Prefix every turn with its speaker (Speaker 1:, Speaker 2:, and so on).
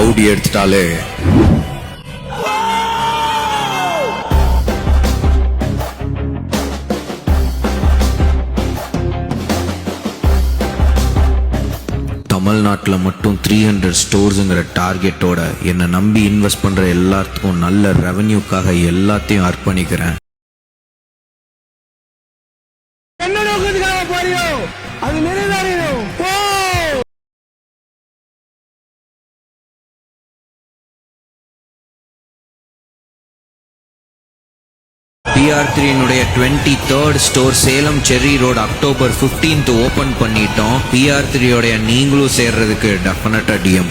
Speaker 1: Rowdy எடுத்துட்டாலே தமிழ்நாட்டில் மட்டும் 300 ஸ்டோர்ஸுங்கிற டார்கெட்டோட என்னை நம்பி இன்வெஸ்ட் பண்ற எல்லாத்துக்கும் நல்ல ரெவன்யூக்காக எல்லாத்தையும் அர்ப்பணிக்கிறேன்.
Speaker 2: என்ன நோக்கத்துக்காக போறியோ அது நிறைவேறும்.
Speaker 1: PR3 23rd store Salem cherry road October 15th open பண்ணிட்டோம். PR3 நீங்களும் சேர்றதுக்கு டெஃபினட்டா DM